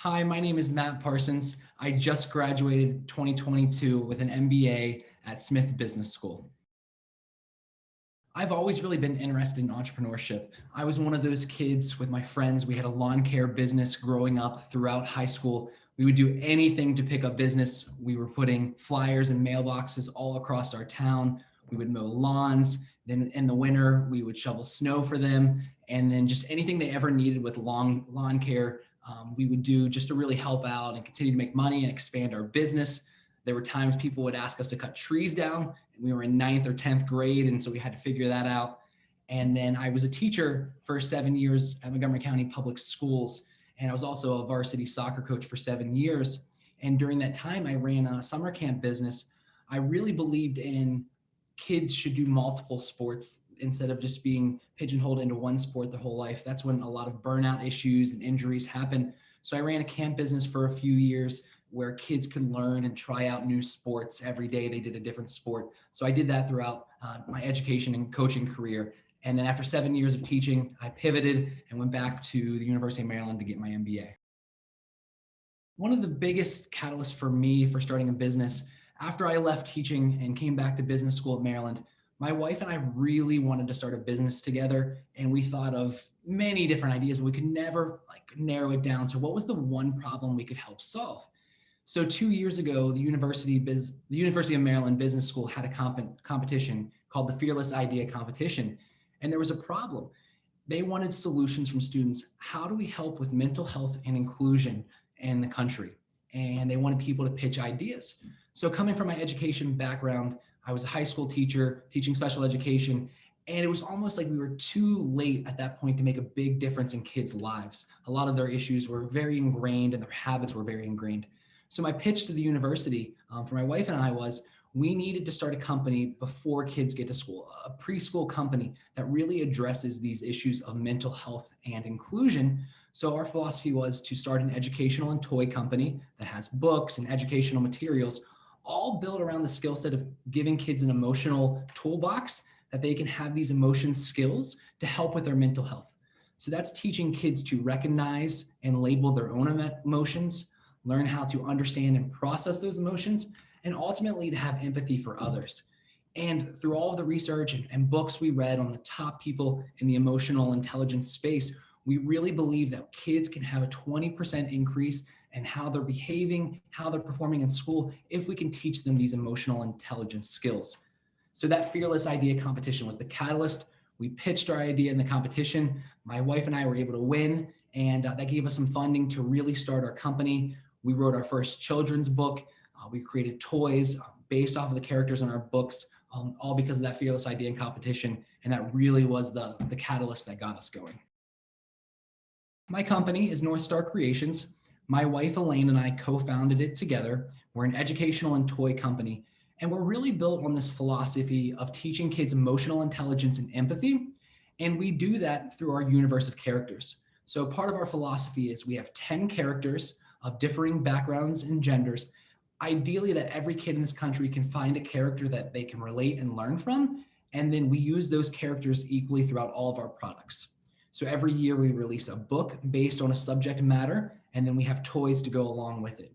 Hi, my name is Matt Parsons. I just graduated 2022 with an MBA at Smith Business School. I've always really been interested in entrepreneurship. I was one of those kids with my friends. We had a lawn care business growing up throughout high school. We would do anything to pick up business. We were putting flyers and mailboxes all across our town. We would mow lawns. Then in the winter, we would shovel snow for them. And then just anything they ever needed with lawn care, we would do just to really help out and continue to make money and expand our business. There were times people would ask us to cut trees down, and we were in 9th or 10th grade, and so we had to figure that out. And then I was a teacher for 7 years at Montgomery County Public Schools, and I was also a varsity soccer coach for 7 years. And during that time, I ran a summer camp business. I really believed in kids should do multiple sports instead of just being pigeonholed into one sport their whole life. That's when a lot of burnout issues and injuries happen. So I ran a camp business for a few years where kids could learn and try out new sports every day. They did a different sport. So I did that throughout my education and coaching career. And then after 7 years of teaching, I pivoted and went back to the University of Maryland to get my MBA. One of the biggest catalysts for me for starting a business, after I left teaching and came back to business school at Maryland, my wife and I really wanted to start a business together, and we thought of many different ideas, but we could never narrow it down to what was the one problem we could help solve. So 2 years ago, the University of Maryland Business School had a competition called the Fearless Idea Competition. And there was a problem. They wanted solutions from students. How do we help with mental health and inclusion in the country? And they wanted people to pitch ideas. So coming from my education background, I was a high school teacher teaching special education. And it was almost like we were too late at that point to make a big difference in kids' lives. A lot of their issues were very ingrained and their habits were very ingrained. So my pitch to the university for my wife and I was, we needed to start a company before kids get to school, a preschool company that really addresses these issues of mental health and inclusion. So our philosophy was to start an educational and toy company that has books and educational materials, all built around the skill set of giving kids an emotional toolbox that they can have these emotion skills to help with their mental health. So that's teaching kids to recognize and label their own emotions, learn how to understand and process those emotions, and ultimately to have empathy for others. And through all of the research and books we read on the top people in the emotional intelligence space, we really believe that kids can have a 20% increase in how they're behaving, how they're performing in school, if we can teach them these emotional intelligence skills. So that Fearless Idea competition was the catalyst. We pitched our idea in the competition. My wife and I were able to win, and that gave us some funding to really start our company. We wrote our first children's book. We created toys based off of the characters in our books, all because of that Fearless Idea and competition. And that really was the catalyst that got us going. My company is North Star Creations. My wife, Elaine, and I co-founded it together. We're an educational and toy company. And we're really built on this philosophy of teaching kids emotional intelligence and empathy. And we do that through our universe of characters. So part of our philosophy is we have 10 characters of differing backgrounds and genders. Ideally, that every kid in this country can find a character that they can relate and learn from. And then we use those characters equally throughout all of our products. So every year we release a book based on a subject matter, and then we have toys to go along with it.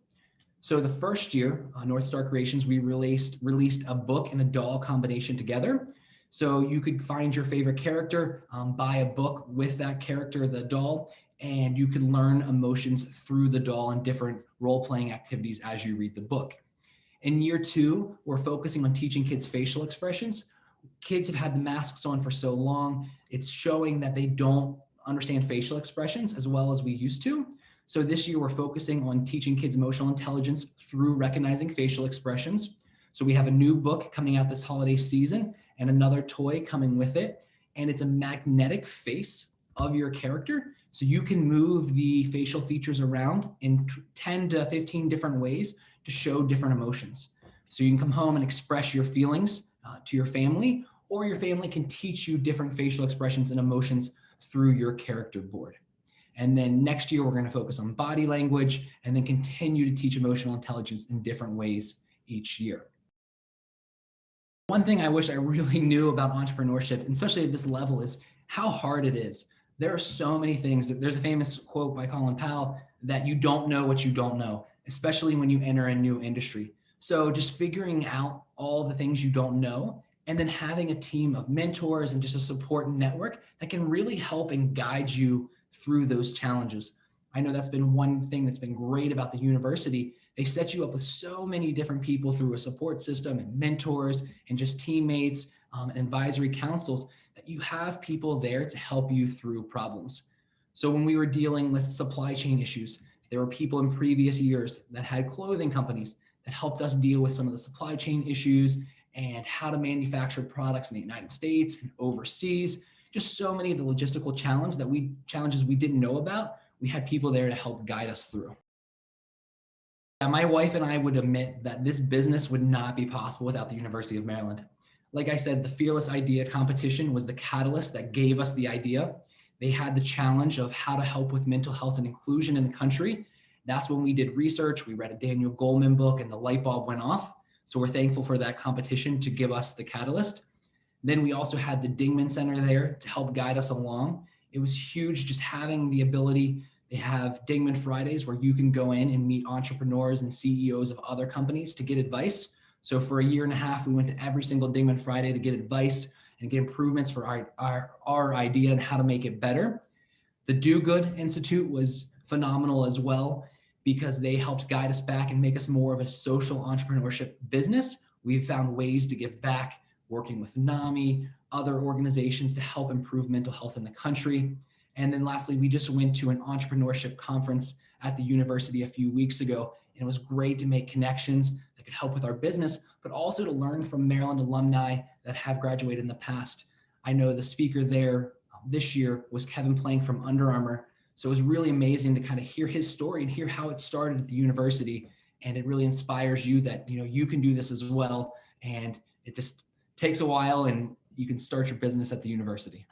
So the first year, North Star Creations, we released a book and a doll combination together. So you could find your favorite character, buy a book with that character, the doll, and you can learn emotions through the doll and different role-playing activities as you read the book. In year 2, we're focusing on teaching kids facial expressions. Kids have had the masks on for so long, it's showing that they don't understand facial expressions as well as we used to. So this year we're focusing on teaching kids emotional intelligence through recognizing facial expressions. So we have a new book coming out this holiday season and another toy coming with it. And it's a magnetic face of your character. So you can move the facial features around in 10 to 15 different ways to show different emotions. So you can come home and express your feelings to your family, or your family can teach you different facial expressions and emotions through your character board. And then next year, we're going to focus on body language and then continue to teach emotional intelligence in different ways each year. One thing I wish I really knew about entrepreneurship, and especially at this level, is how hard it is. There are so many things. There's a famous quote by Colin Powell that you don't know what you don't know, especially when you enter a new industry. So just figuring out all the things you don't know and then having a team of mentors and just a support network that can really help and guide you through those challenges. I know that's been one thing that's been great about the university. They set you up with so many different people through a support system and mentors and just teammates and advisory councils that you have people there to help you through problems. So when we were dealing with supply chain issues, there were people in previous years that had clothing companies that helped us deal with some of the supply chain issues and how to manufacture products in the United States and overseas. Just so many of the logistical challenges we didn't know about. We had people there to help guide us through. My wife and I would admit that this business would not be possible without the University of Maryland. Like I said, the Fearless Idea competition was the catalyst that gave us the idea. They had the challenge of how to help with mental health and inclusion in the country. That's when we did research. We read a Daniel Goleman book and the light bulb went off. So we're thankful for that competition to give us the catalyst. Then we also had the Dingman Center there to help guide us along. It was huge just having the ability. They have Dingman Fridays where you can go in and meet entrepreneurs and CEOs of other companies to get advice. So for a year and a half, we went to every single Dingman Friday to get advice and get improvements for our idea and how to make it better. The Do Good Institute was phenomenal as well because they helped guide us back and make us more of a social entrepreneurship business. We've found ways to give back, working with NAMI, other organizations to help improve mental health in the country. And then lastly, we just went to an entrepreneurship conference at the university a few weeks ago. And it was great to make connections that could help with our business, but also to learn from Maryland alumni that have graduated in the past. I know the speaker there this year was Kevin Plank from Under Armour. So it was really amazing to kind of hear his story and hear how it started at the university. And it really inspires you that, you can do this as well. And it just takes a while and you can start your business at the university.